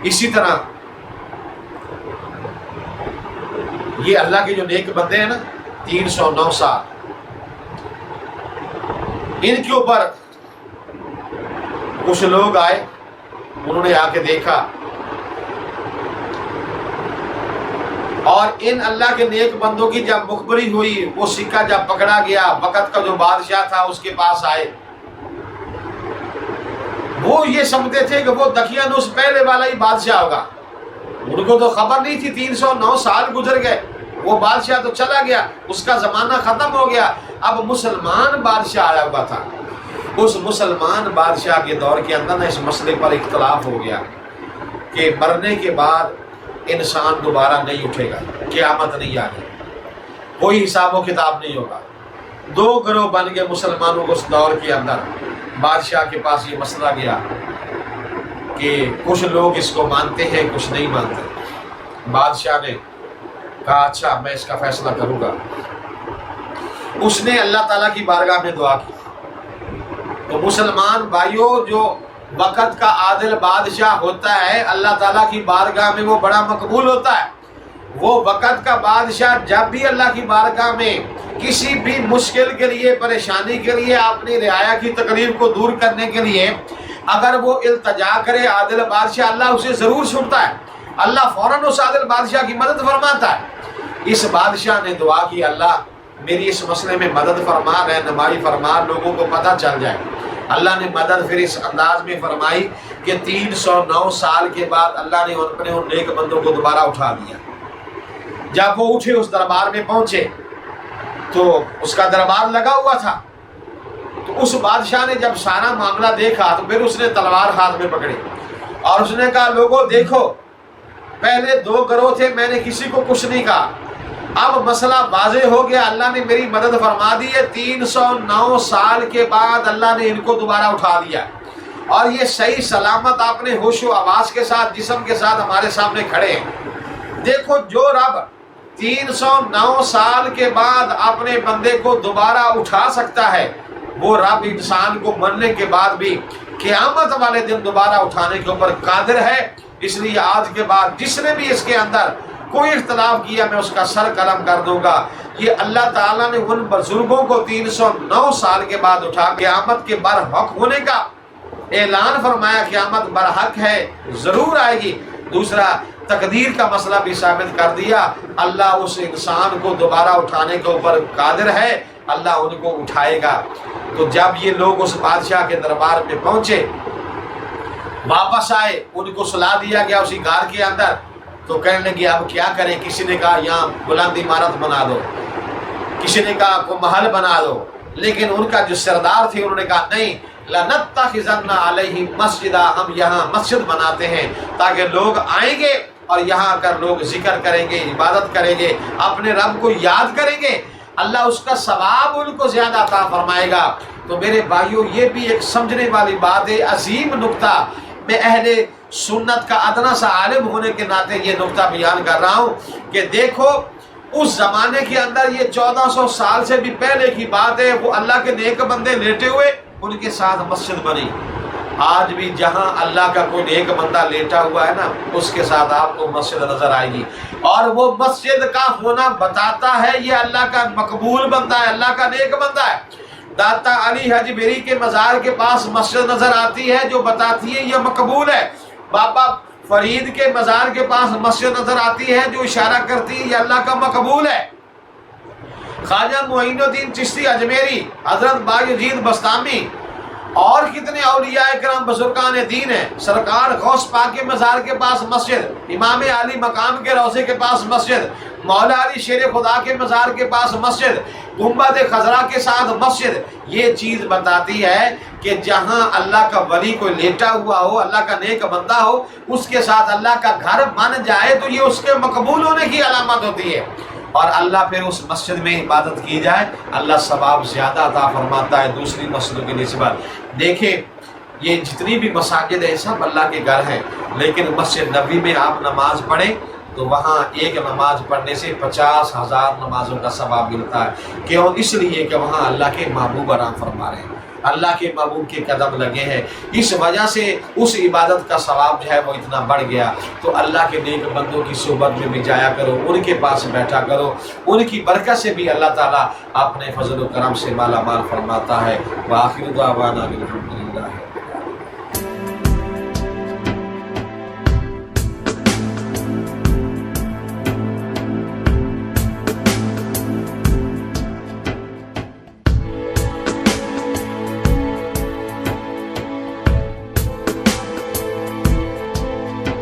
اسی طرح یہ اللہ کے جو نیک بندے ہیں نا 309 سال، ان کے اوپر کچھ لوگ آئے، انہوں نے آ کے دیکھا، اور ان اللہ کے نیک بندوں کی جب مخبری ہوئی، وہ سکہ جب پکڑا گیا، وقت کا جو بادشاہ تھا اس کے پاس آئے، وہ یہ سمجھتے تھے کہ وہ دقیانوس پہلے والا ہی بادشاہ ہوگا، ان کو تو خبر نہیں تھی 309 سال گزر گئے، وہ بادشاہ تو چلا گیا، اس کا زمانہ ختم ہو گیا، اب مسلمان بادشاہ آیا ہوا تھا۔ اس مسلمان بادشاہ کے دور کے اندر اس مسئلے پر اختلاف ہو گیا کہ مرنے کے بعد انسان دوبارہ نہیں اٹھے گا، قیامت نہیں آ گئی، کوئی حساب و کتاب نہیں ہوگا۔ دو گروہ بن گئے مسلمانوں کو اس دور کے اندر۔ بادشاہ کے پاس یہ مسئلہ گیا کہ کچھ لوگ اس کو مانتے ہیں، کچھ نہیں مانتے۔ بادشاہ نے کہا اچھا میں اس کا فیصلہ کروں گا۔ اس نے اللہ تعالیٰ کی بارگاہ میں دعا کی۔ تو مسلمان بھائیوں، جو وقت کا عادل بادشاہ ہوتا ہے اللہ تعالیٰ کی بارگاہ میں وہ بڑا مقبول ہوتا ہے۔ وہ وقت کا بادشاہ جب بھی اللہ کی بارگاہ میں کسی بھی مشکل کے لیے، پریشانی کے لیے، اپنی رعایا کی تکلیف کو دور کرنے کے لیے اگر وہ التجا کرے عادل بادشاہ، اللہ اسے ضرور سنتا ہے، اللہ فوراً اس عادل بادشاہ کی مدد فرماتا ہے۔ اس بادشاہ نے دعا کی اللہ میری اس مسئلے میں مدد فرما، رہنمائی فرما، لوگوں کو پتہ چل جائے۔ اللہ نے مدد پھر اس انداز میں فرمائی کہ 309 سال کے بعد اللہ نے اپنے ان نیک بندوں کو دوبارہ اٹھا دیا۔ جب وہ اٹھے اس دربار میں پہنچے تو اس کا دربار لگا ہوا تھا، تو اس بادشاہ نے جب سارا معاملہ دیکھا تو پھر اس نے تلوار ہاتھ میں پکڑی اور اس نے کہا لوگوں دیکھو، پہلے دو گروہ تھے، میں نے کسی کو کچھ نہیں کہا، اب مسئلہ واضح ہو گیا، اللہ نے میری مدد فرما دی ہے، 309 سال کے بعد اللہ نے ان کو دوبارہ اٹھا دیا، اور یہ صحیح سلامت اپنے ہوش و آواز کے ساتھ، جسم کے ساتھ ہمارے سامنے کھڑے ہیں۔ دیکھو جو رب 309 سال کے بعد اپنے بندے کو دوبارہ اٹھا سکتا ہے، وہ رب انسان کو مرنے کے بعد بھی قیامت والے دن دوبارہ اٹھانے کے اوپر قادر ہے۔ اس لیے آج کے بعد جس نے بھی اس کے اندر کوئی اختلاف کیا میں اس کا سر قلم کر دوں گا۔ یہ اللہ تعالیٰ نے ان بزرگوں کو 309 سال کے بعد اٹھا قیامت کے برحق ہونے کا اعلان فرمایا، قیامت برحق ہے، ضرور آئے گی۔ دوسرا تقدیر کا مسئلہ بھی ثابت کر دیا، اللہ اس انسان کو دوبارہ اٹھانے کے اوپر قادر ہے، اللہ ان کو اٹھائے گا۔ تو جب یہ لوگ اس بادشاہ کے دربار میں پہنچے، واپس آئے، ان کو سلا دیا گیا اسی غار کے اندر، تو کہنے لگے اب کیا کریں؟ کسی نے کہا یہاں بلند عمارت بنا دو، کسی نے کہا کوئی محل بنا دو، لیکن ان کا جو سردار تھے انہوں نے کہا نہیں، لَنَتَّخِذَنَّ عَلَيْهِ مَسْجِدًا، ہم یہاں مسجد بناتے ہیں تاکہ لوگ آئیں گے اور یہاں آ کر لوگ ذکر کریں گے، عبادت کریں گے، اپنے رب کو یاد کریں گے، اللہ اس کا ثواب ان کو زیادہ عطا فرمائے گا۔ تو میرے بھائیوں، یہ بھی ایک سمجھنے والی بات ہے، عظیم نقطہ۔ میں اہل سنت کا ادنا سا عالم ہونے کے ناطے یہ نقطہ بیان کر رہا ہوں کہ دیکھو اس زمانے کے اندر، یہ 1400 سال سے بھی پہلے کی بات ہے، وہ اللہ کے نیک بندے لیٹے ہوئے، ان کے ساتھ مسجد بنی۔ آج بھی جہاں اللہ کا کوئی نیک بندہ لیٹا ہوا ہے نا، اس کے ساتھ آپ کو مسجد نظر آئے گی، اور وہ مسجد کا ہونا بتاتا ہے یہ اللہ کا مقبول بندہ ہے، اللہ کا نیک بندہ ہے۔ داتا علی حج بیری کے مزار کے پاس مسجد نظر آتی ہے جو بتاتی ہے یہ مقبول ہے۔ بابا فرید کے مزار کے پاس مسجد نظر آتی ہے جو اشارہ کرتی ہے یہ اللہ کا مقبول ہے۔ خواجہ معین الدین چشتی اجمیری، حضرت بایزید بستامی اور کتنے اولیاء کرام بزرگان دین ہیں، سرکار غوث پاک کے مزار کے پاس مسجد، امام علی مقام کے روضے کے پاس مسجد، مولا علی شیر خدا کے مزار کے پاس مسجد، گنبد خضرا کے ساتھ مسجد۔ یہ چیز بتاتی ہے کہ جہاں اللہ کا ولی کوئی لیٹا ہوا ہو، اللہ کا نیک بندہ ہو، اس کے ساتھ اللہ کا گھر بن جائے تو یہ اس کے مقبول ہونے کی علامت ہوتی ہے، اور اللہ پھر اس مسجد میں عبادت کی جائے اللہ ثواب زیادہ عطا فرماتا ہے دوسری مسجدوں کی نسبت۔ دیکھیں یہ جتنی بھی مساجد ہیں سب اللہ کے گھر ہیں، لیکن مسجد نبوی میں آپ نماز پڑھیں تو وہاں ایک نماز پڑھنے سے 50,000 نمازوں کا ثواب ملتا ہے۔ کیوں؟ اس لیے کہ وہاں اللہ کے محبوب آرام فرما رہے ہیں۔ اللہ کے محبوب کے قدم لگے ہیں، اس وجہ سے اس عبادت کا ثواب جو ہے وہ اتنا بڑھ گیا۔ تو اللہ کے نیک بندوں کی صحبت میں بھی جایا کرو، ان کے پاس بیٹھا کرو، ان کی برکت سے بھی اللہ تعالیٰ اپنے فضل و کرم سے مالا مال فرماتا ہے۔ وآخر دعوانا الحمدللہ۔